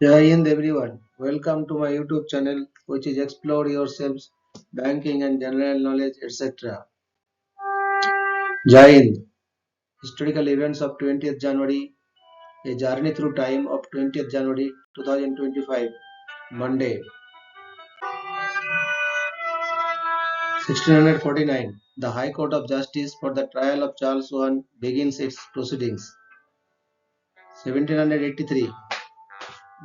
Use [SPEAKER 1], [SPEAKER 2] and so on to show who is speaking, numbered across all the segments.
[SPEAKER 1] Jai Hind everyone. Welcome to my YouTube channel, which is Explore Yourselves, Banking and General Knowledge, etc. Jai Hind. Historical events of 20th January, a journey through time of 20th January 2025, Monday, 1649. The High Court of Justice for the trial of Charles I begins its proceedings. 1783.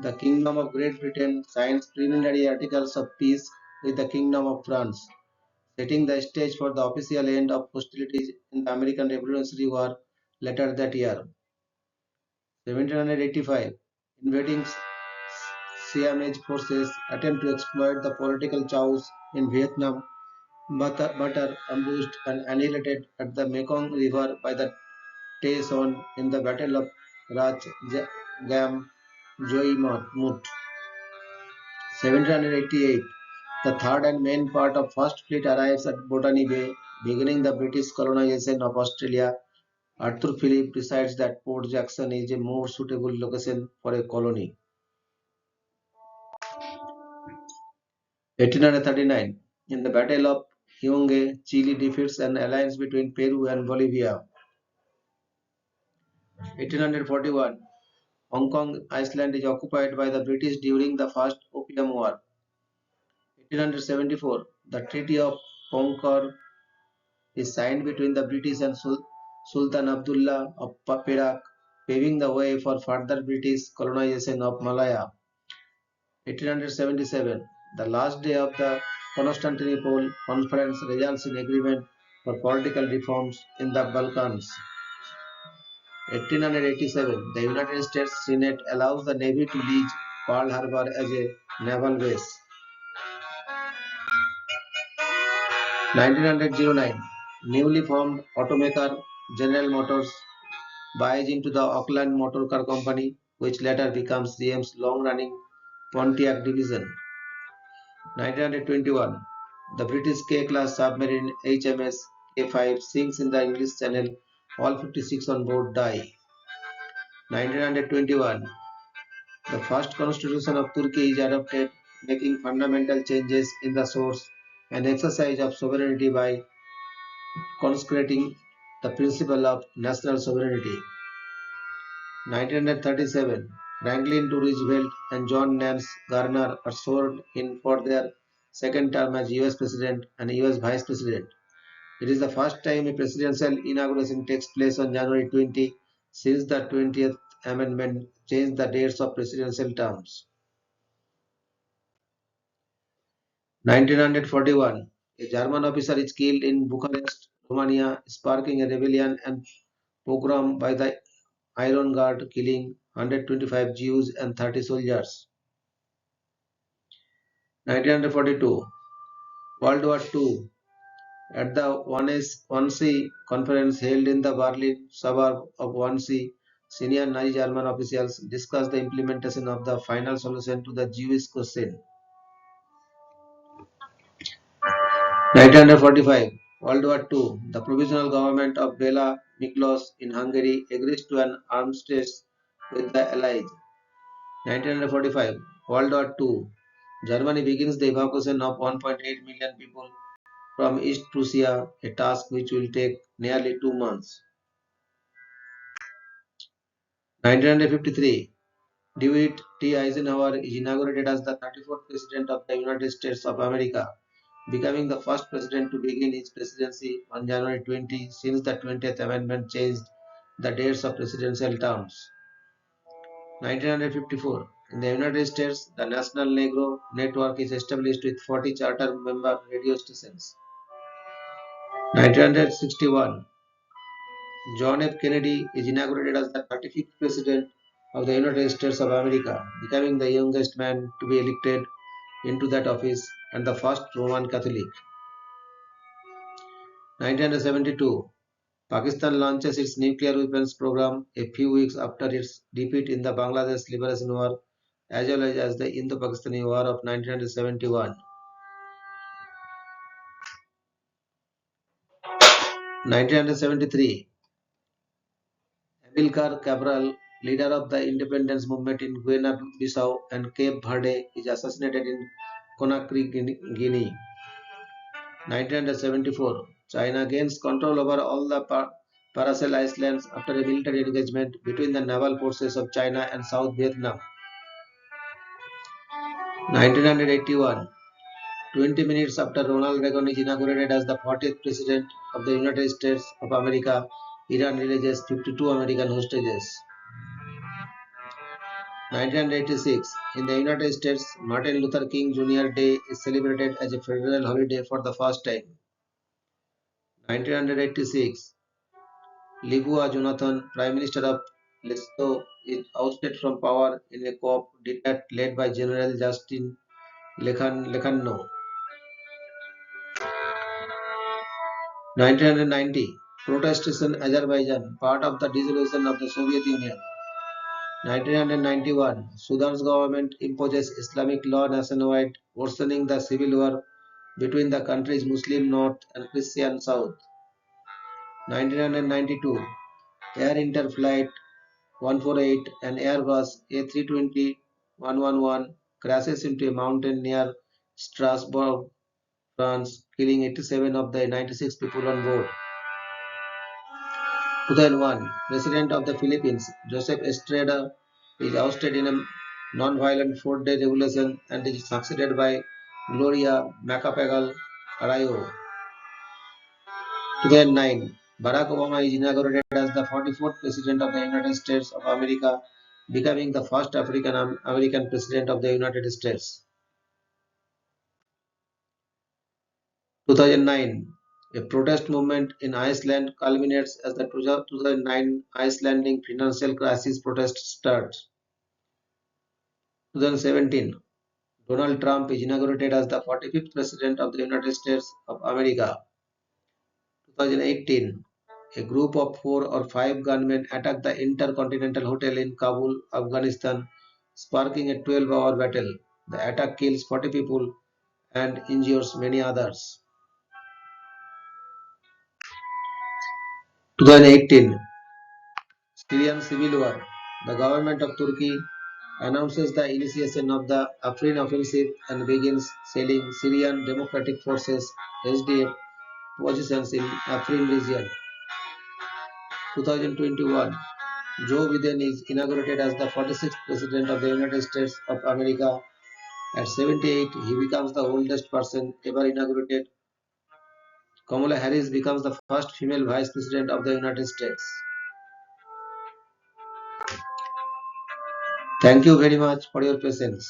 [SPEAKER 1] The Kingdom of Great Britain signs preliminary articles of peace with the Kingdom of France, setting the stage for the official end of hostilities in the American Revolutionary War later that year. 1785, invading Siamese forces attempt to exploit the political chaos in Vietnam, but are ambushed and annihilated at the Mekong River by the Tay Son in the Battle of Rach Gam Joi Mut. 1788, the third and main part of First Fleet arrives at Botany Bay, beginning the British colonization of Australia. Arthur Phillip decides that Port Jackson is a more suitable location for a colony. 1839, in the Battle of Huengue, Chile defeats an alliance between Peru and Bolivia. 1841, Hong Kong Island is occupied by the British during the First Opium War. 1874, the Treaty of Concord is signed between the British and Sultan Abdullah of Perak, paving the way for further British colonization of Malaya. 1877, the last day of the Constantinople Conference results in agreement for political reforms in the Balkans. 1887, the United States Senate allows the Navy to lease Pearl Harbor as a naval base. 1909, newly formed automaker General Motors buys into the Auckland Motor Car Company, which later becomes GM's long-running Pontiac division. 1921, the British K-class submarine HMS K5 sinks in the English Channel. All 56 on board die. 1921, the first constitution of Turkey is adopted, making fundamental changes in the source and exercise of sovereignty by consecrating the principle of national sovereignty. 1937, Franklin D. Roosevelt and John Nance Garner are sworn in for their second term as US President and US Vice President. It is the first time a presidential inauguration takes place on January 20 since the 20th Amendment changed the dates of presidential terms. 1941, a German officer is killed in Bucharest, Romania, sparking a rebellion and pogrom by the Iron Guard, killing 125 Jews and 30 soldiers. 1942, World War II. At the Wannsee conference held in the Berlin suburb of Wannsee, senior Nazi German officials discussed the implementation of the final solution to the Jewish question. 1945, World War II. The provisional government of Bela Miklos in Hungary agrees to an armistice with the Allies. 1945, World War II. Germany begins the evacuation of 1.8 million people from East Prussia, a task which will take nearly 2 months. 1953, Dwight T. Eisenhower is inaugurated as the 34th President of the United States of America, becoming the first president to begin his presidency on January 20 since the 20th Amendment changed the dates of presidential terms. 1954, in the United States, the National Negro Network is established with 40 charter member radio stations. 1961, John F. Kennedy is inaugurated as the 35th President of the United States of America, becoming the youngest man to be elected into that office and the first Roman Catholic. 1972, Pakistan launches its nuclear weapons program a few weeks after its defeat in the Bangladesh Liberation War, as well as the Indo-Pakistani War of 1971. 1973, Amilcar Cabral leader of the independence movement in Guinea-Bissau and Cape Verde, is assassinated in Conakry, Guinea. 1974, China gains control over all the Paracel Islands after a military engagement between the naval forces of China and South Vietnam. 1981, 20 minutes after Ronald Reagan is inaugurated as the 40th President of the United States of America, Iran releases 52 American hostages. 1986, in the United States, Martin Luther King Jr. Day is celebrated as a federal holiday for the first time. 1986, Libua Jonathan, Prime Minister of Lesotho, is ousted from power in a coup d'etat led by General Justin Lekano. 1990, protests in Azerbaijan, part of the dissolution of the Soviet Union. 1991, Sudan's government imposes Islamic law nationwide, worsening the civil war between the country's Muslim north and Christian south. 1992, Air Inter Flight 148 and Airbus A320-111 crashes into a mountain near Strasbourg, France, killing 87 of the 96 people on board. 2001, President of the Philippines, Joseph Estrada, is ousted in a non-violent four-day revolution and is succeeded by Gloria Macapagal Arroyo. 2009, Barack Obama is inaugurated as the 44th President of the United States of America, becoming the first African American President of the United States. 2009, a protest movement in Iceland culminates as the 2009 Icelandic financial crisis protest starts. 2017, Donald Trump is inaugurated as the 45th President of the United States of America. 2018, a group of 4 or 5 gunmen attacked the Intercontinental Hotel in Kabul, Afghanistan, sparking a 12-hour battle. The attack kills 40 people and injures many others. 2018, Syrian civil war. The government of Turkey announces the initiation of the Afrin offensive and begins selling Syrian Democratic Forces (SDF) positions in Afrin region. 2021, Joe Biden is inaugurated as the 46th President of the United States of America. At 78, he becomes the oldest person ever inaugurated. Kamala Harris becomes the first female Vice President of the United States. Thank you very much for your patience.